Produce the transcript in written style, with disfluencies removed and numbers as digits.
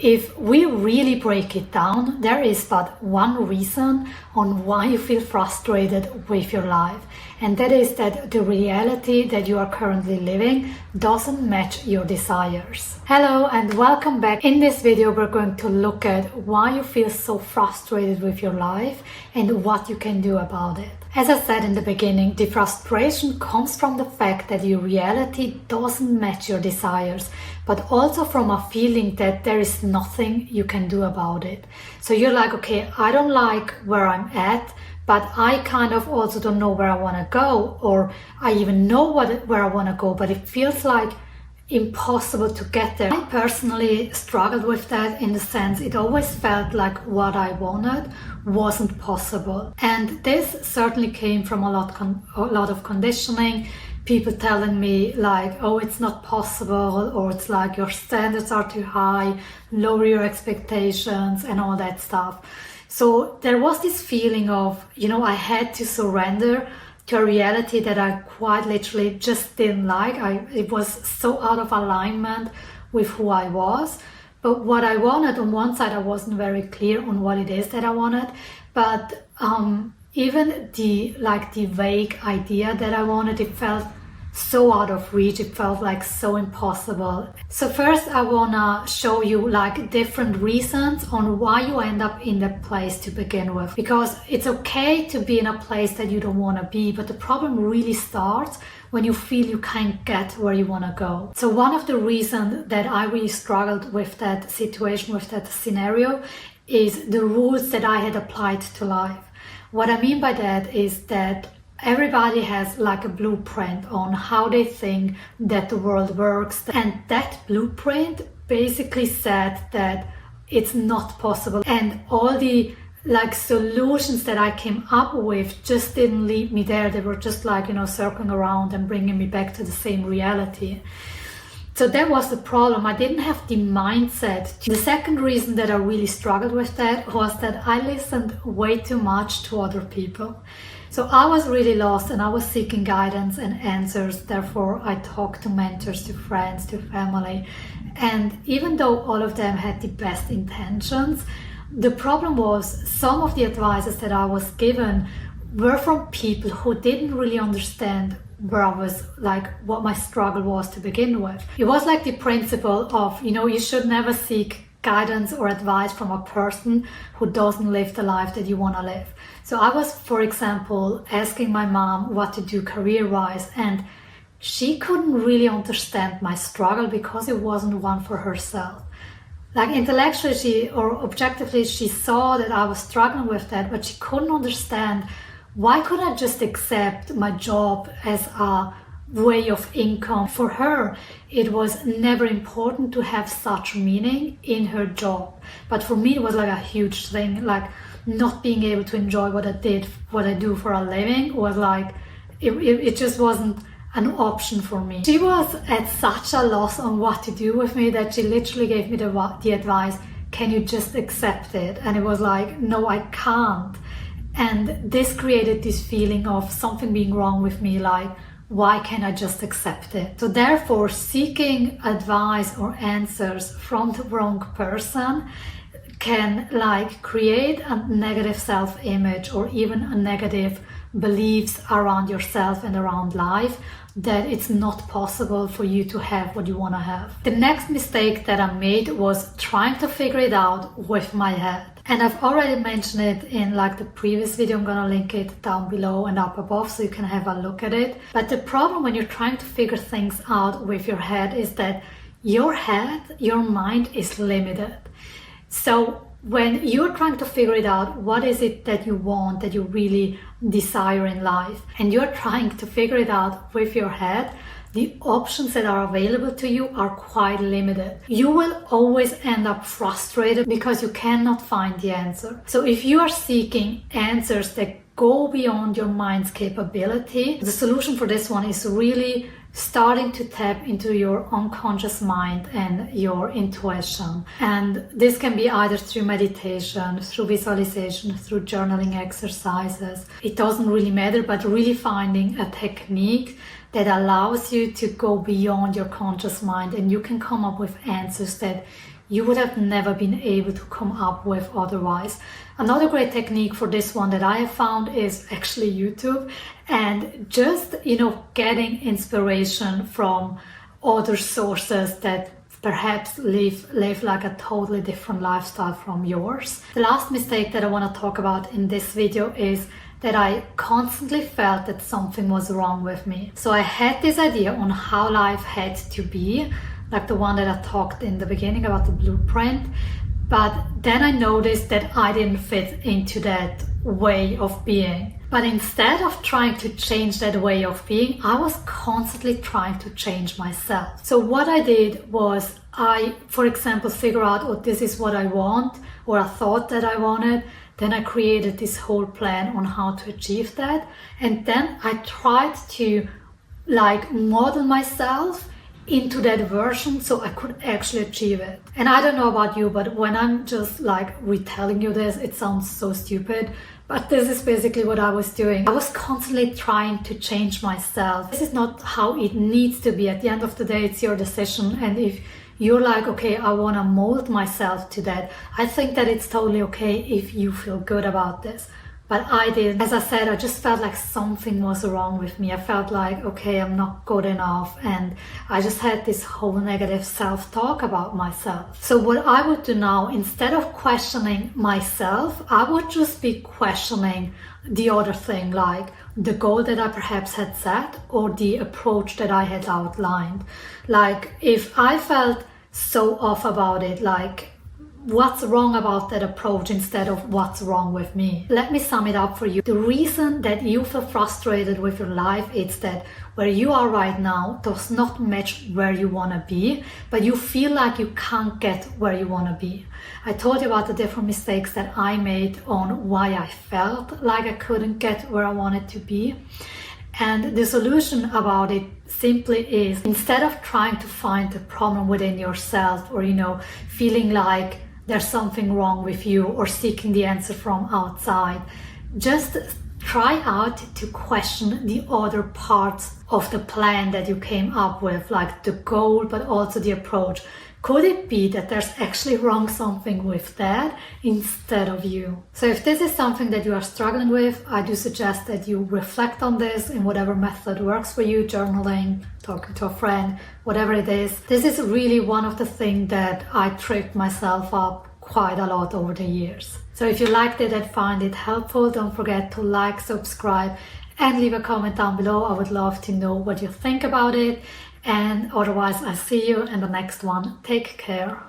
If we really break it down, there is but one reason on why you feel frustrated with your life, and that is that the reality that you are currently living doesn't match your desires. Hello and welcome back. In this video we're going to look at why you feel so frustrated with your life and what you can do about it. As I said in the beginning, the frustration comes from the fact that your reality doesn't match your desires, but also from a feeling that there is nothing you can do about it. So you're like, okay, I don't like where I'm at, but I kind of also don't know where I want to go, or I even know where I want to go, but it feels like impossible to get there. I personally struggled with that in the sense it always felt like what I wanted wasn't possible. And this certainly came from a lot of conditioning. People telling me like, oh, it's not possible, or it's like your standards are too high, lower your expectations and all that stuff. So there was this feeling of, I had to surrender to a reality that I quite literally just didn't like. It was so out of alignment with who I was. But what I wanted, on one side, I wasn't very clear on what it is that I wanted. But even the vague idea that I wanted, it felt so out of reach. It felt like so impossible. So first I wanna show you different reasons on why you end up in that place to begin with. Because it's okay to be in a place that you don't wanna be, but the problem really starts when you feel you can't get where you wanna go. So one of the reasons that I really struggled with that situation, with that scenario, is the rules that I had applied to life. What I mean by that is that everybody has a blueprint on how they think that the world works, and that blueprint basically said that it's not possible, and all the solutions that I came up with just didn't lead me there. They were just circling around and bringing me back to the same reality. So that was the problem. I didn't have the mindset. The second reason that I really struggled with that was that I listened way too much to other people. So I was really lost and I was seeking guidance and answers. Therefore, I talked to mentors, to friends, to family. And even though all of them had the best intentions, the problem was some of the advices that I was given were from people who didn't really understand where I was, what my struggle was to begin with. It was like the principle of, you should never seek guidance or advice from a person who doesn't live the life that you want to live. So I was, for example, asking my mom what to do career-wise, and she couldn't really understand my struggle because it wasn't one for herself. Intellectually or objectively, she saw that I was struggling with that, but she couldn't understand why couldn't I just accept my job as a way of income. For her, it was never important to have such meaning in her job. But for me, it was a huge thing, not being able to enjoy what I do for a living was it just wasn't an option for me. She was at such a loss on what to do with me that she literally gave me the advice, can you just accept it? And it was no, I can't. And this created this feeling of something being wrong with me, why can't I just accept it? So therefore, seeking advice or answers from the wrong person can create a negative self-image or even a negative beliefs around yourself and around life, that it's not possible for you to have what you want to have. The next mistake that I made was trying to figure it out with my head. And I've already mentioned it in the previous video. I'm gonna link it down below and up above so you can have a look at it. But the problem when you're trying to figure things out with your head is that your mind is limited. So when you're trying to figure it out, what is it that you want, that you really desire in life, and you're trying to figure it out with your head, the options that are available to you are quite limited. You will always end up frustrated because you cannot find the answer. So if you are seeking answers that go beyond your mind's capability, the solution for this one is really starting to tap into your unconscious mind and your intuition. And this can be either through meditation, through visualization, through journaling exercises. It doesn't really matter, but really finding a technique that allows you to go beyond your conscious mind, and you can come up with answers that you would have never been able to come up with otherwise. Another great technique for this one that I have found is actually YouTube, and just, getting inspiration from other sources that perhaps live like a totally different lifestyle from yours. The last mistake that I want to talk about in this video is that I constantly felt that something was wrong with me. So I had this idea on how life had to be, like the one that I talked in the beginning about the blueprint, but then I noticed that I didn't fit into that way of being. But instead of trying to change that way of being, I was constantly trying to change myself. So what I did was I, for example, figure out, oh, this is what I want, or I thought that I wanted. Then I created this whole plan on how to achieve that. And then I tried to model myself into that version so I could actually achieve it. And I don't know about you, but when I'm just retelling you this, it sounds so stupid. But this is basically what I was doing. I was constantly trying to change myself. This is not how it needs to be. At the end of the day, it's your decision. And if you're like, okay, I want to mold myself to that, I think that it's totally okay if you feel good about this. But I did. As I said, I just felt like something was wrong with me. I felt like, okay, I'm not good enough. And I just had this whole negative self-talk about myself. So what I would do now, instead of questioning myself, I would just be questioning the other thing, like the goal that I perhaps had set or the approach that I had outlined. Like if I felt so off about it, what's wrong about that approach instead of what's wrong with me? Let me sum it up for you. The reason that you feel frustrated with your life is that where you are right now does not match where you want to be, but you feel like you can't get where you want to be. I told you about the different mistakes that I made on why I felt like I couldn't get where I wanted to be. And the solution about it simply is, instead of trying to find the problem within yourself or, feeling like there's something wrong with you or seeking the answer from outside, just try out to question the other parts of the plan that you came up with, like the goal, but also the approach. Could it be that there's actually wrong something with that instead of you? So if this is something that you are struggling with, I do suggest that you reflect on this in whatever method works for you, journaling, talking to a friend, whatever it is. This is really one of the things that I tripped myself up quite a lot over the years. So if you liked it and find it helpful, don't forget to like, subscribe, and leave a comment down below. I would love to know what you think about it. And otherwise, I'll see you in the next one. Take care.